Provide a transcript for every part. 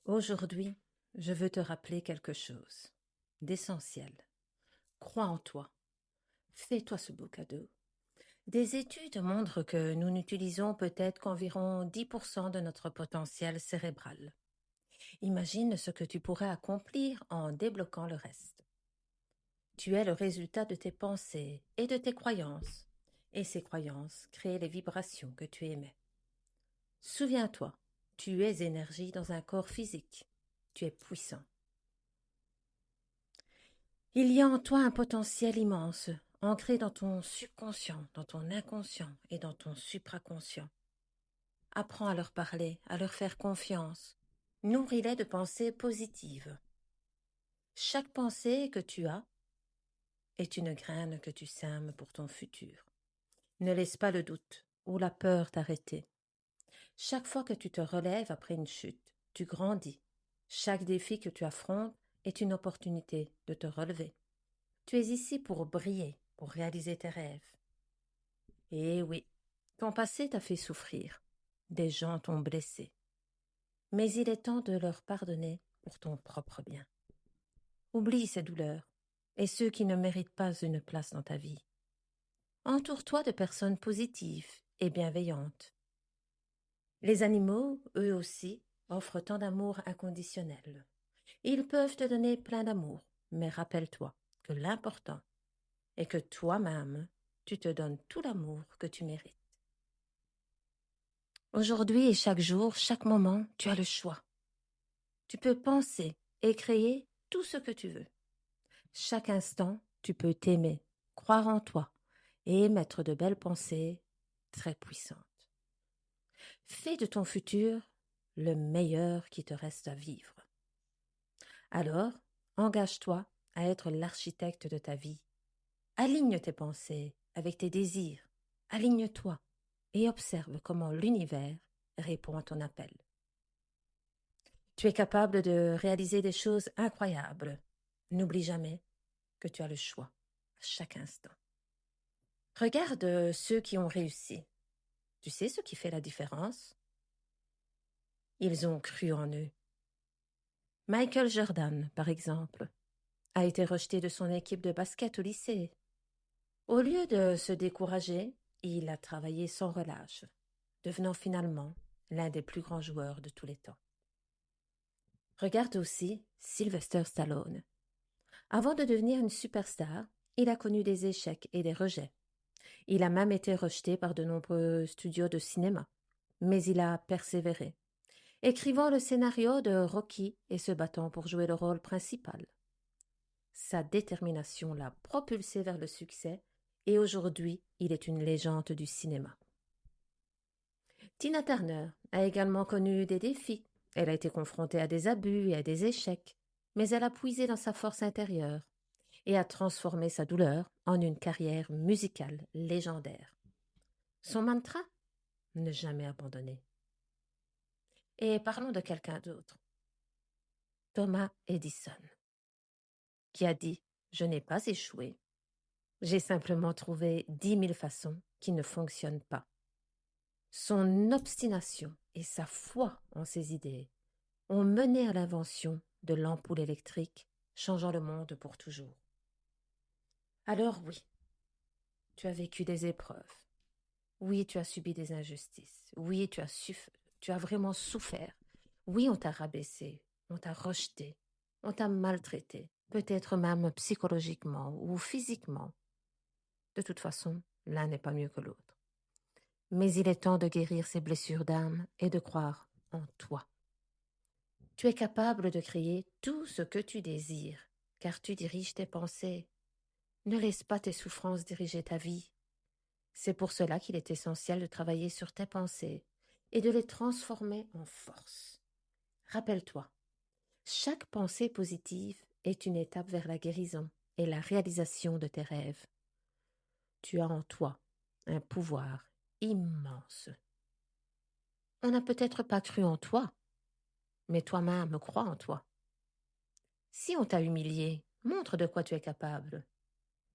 Aujourd'hui, je veux te rappeler quelque chose d'essentiel. Crois en toi. Fais-toi ce beau cadeau. Des études montrent que nous n'utilisons peut-être qu'environ 10% de notre potentiel cérébral. Imagine ce que tu pourrais accomplir en débloquant le reste. Tu es le résultat de tes pensées et de tes croyances, et ces croyances créent les vibrations que tu émets. Souviens-toi, tu es énergie dans un corps physique. Tu es puissant. Il y a en toi un potentiel immense, ancré dans ton subconscient, dans ton inconscient et dans ton supraconscient. Apprends à leur parler, à leur faire confiance. Nourris-les de pensées positives. Chaque pensée que tu as est une graine que tu sèmes pour ton futur. Ne laisse pas le doute ou la peur t'arrêter. Chaque fois que tu te relèves après une chute, tu grandis. Chaque défi que tu affrontes est une opportunité de te relever. Tu es ici pour briller, pour réaliser tes rêves. Et oui, ton passé t'a fait souffrir. Des gens t'ont blessé. Mais il est temps de leur pardonner pour ton propre bien. Oublie ces douleurs et ceux qui ne méritent pas une place dans ta vie. Entoure-toi de personnes positives et bienveillantes. Les animaux, eux aussi, offrent tant d'amour inconditionnel. Ils peuvent te donner plein d'amour, mais rappelle-toi que l'important est que toi-même, tu te donnes tout l'amour que tu mérites. Aujourd'hui et chaque jour, chaque moment, tu as le choix. Tu peux penser et créer tout ce que tu veux. Chaque instant, tu peux t'aimer, croire en toi et émettre de belles pensées très puissantes. Fais de ton futur le meilleur qui te reste à vivre. Alors, engage-toi à être l'architecte de ta vie. Aligne tes pensées avec tes désirs. Aligne-toi et observe comment l'univers répond à ton appel. Tu es capable de réaliser des choses incroyables. N'oublie jamais que tu as le choix à chaque instant. Regarde ceux qui ont réussi. Tu sais ce qui fait la différence? Ils ont cru en eux. Michael Jordan, par exemple, a été rejeté de son équipe de basket au lycée. Au lieu de se décourager, il a travaillé sans relâche, devenant finalement l'un des plus grands joueurs de tous les temps. Regarde aussi Sylvester Stallone. Avant de devenir une superstar, il a connu des échecs et des rejets. Il a même été rejeté par de nombreux studios de cinéma. Mais il a persévéré, écrivant le scénario de Rocky et se battant pour jouer le rôle principal. Sa détermination l'a propulsé vers le succès et aujourd'hui, il est une légende du cinéma. Tina Turner a également connu des défis. Elle a été confrontée à des abus et à des échecs, mais elle a puisé dans sa force intérieure et a transformé sa douleur en une carrière musicale légendaire. Son mantra? Ne jamais abandonner. Et parlons de quelqu'un d'autre. Thomas Edison, qui a dit « Je n'ai pas échoué. J'ai simplement trouvé 10 000 façons qui ne fonctionnent pas. » Son obstination et sa foi en ses idées ont mené à l'invention de l'ampoule électrique, changeant le monde pour toujours. Alors oui, tu as vécu des épreuves. Oui, tu as subi des injustices. Oui, tu as vraiment souffert. Oui, on t'a rabaissé, on t'a rejeté, on t'a maltraité, peut-être même psychologiquement ou physiquement. De toute façon, l'un n'est pas mieux que l'autre. Mais il est temps de guérir ces blessures d'âme et de croire en toi. Tu es capable de créer tout ce que tu désires, car tu diriges tes pensées. Ne laisse pas tes souffrances diriger ta vie. C'est pour cela qu'il est essentiel de travailler sur tes pensées et de les transformer en force. Rappelle-toi, chaque pensée positive est une étape vers la guérison et la réalisation de tes rêves. Tu as en toi un pouvoir immense. On n'a peut-être pas cru en toi, mais toi-même crois en toi. Si on t'a humilié, montre de quoi tu es capable.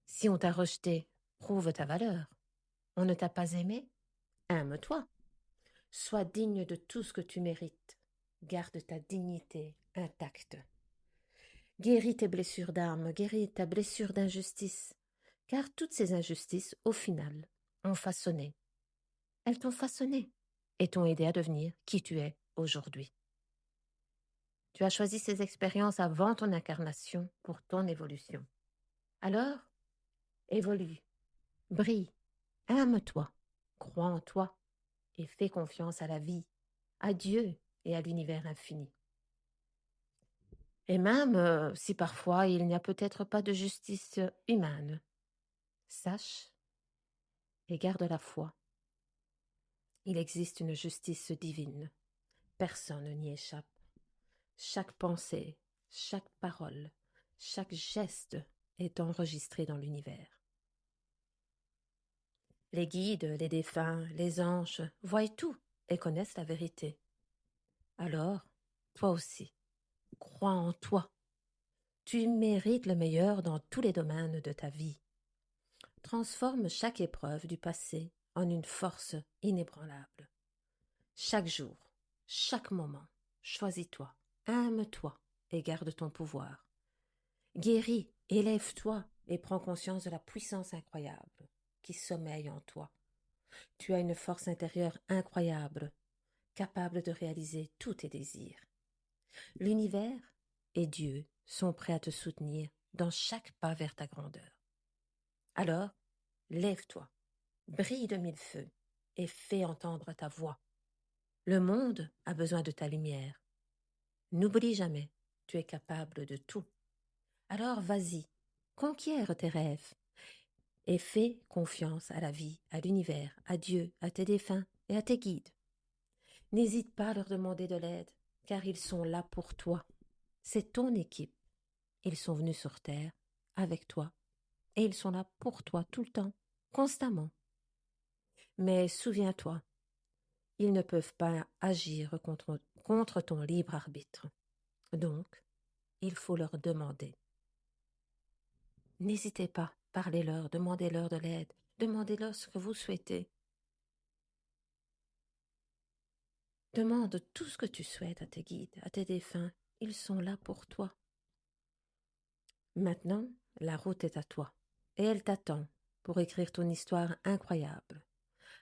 Si on t'a rejeté, prouve ta valeur. On ne t'a pas aimé, aime-toi. Sois digne de tout ce que tu mérites. Garde ta dignité intacte. Guéris tes blessures d'âme, guéris ta blessure d'injustice, car toutes ces injustices, au final, ont façonné. Elles t'ont façonné et t'ont aidé à devenir qui tu es aujourd'hui. Tu as choisi ces expériences avant ton incarnation pour ton évolution. Alors, évolue, brille, aime-toi, crois en toi et fais confiance à la vie, à Dieu et à l'univers infini. Et même si parfois il n'y a peut-être pas de justice humaine, sache et garde la foi. Il existe une justice divine. Personne n'y échappe. Chaque pensée, chaque parole, chaque geste est enregistré dans l'univers. Les guides, les défunts, les anges voient tout et connaissent la vérité. Alors, toi aussi, crois en toi. Tu mérites le meilleur dans tous les domaines de ta vie. Transforme chaque épreuve du passé en une force inébranlable. Chaque jour, chaque moment, choisis-toi, aime-toi et garde ton pouvoir. Guéris, élève-toi et prends conscience de la puissance incroyable qui sommeille en toi. Tu as une force intérieure incroyable, capable de réaliser tous tes désirs. L'univers et Dieu sont prêts à te soutenir dans chaque pas vers ta grandeur. Alors, lève-toi, brille de mille feux et fais entendre ta voix. Le monde a besoin de ta lumière. N'oublie jamais, tu es capable de tout. Alors vas-y, conquiers tes rêves et fais confiance à la vie, à l'univers, à Dieu, à tes défunts et à tes guides. N'hésite pas à leur demander de l'aide, car ils sont là pour toi. C'est ton équipe. Ils sont venus sur Terre avec toi et ils sont là pour toi tout le temps, constamment. Mais souviens-toi, ils ne peuvent pas agir contre ton libre arbitre. Donc, il faut leur demander. N'hésitez pas, parlez-leur, demandez-leur de l'aide, demandez-leur ce que vous souhaitez. Demande tout ce que tu souhaites à tes guides, à tes défunts, ils sont là pour toi. Maintenant, la route est à toi, et elle t'attend pour écrire ton histoire incroyable.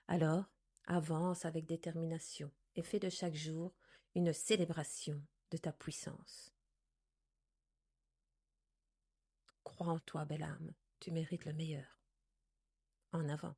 Alors, avance avec détermination et fais de chaque jour une célébration de ta puissance. Crois en toi, belle âme, tu mérites le meilleur. En avant.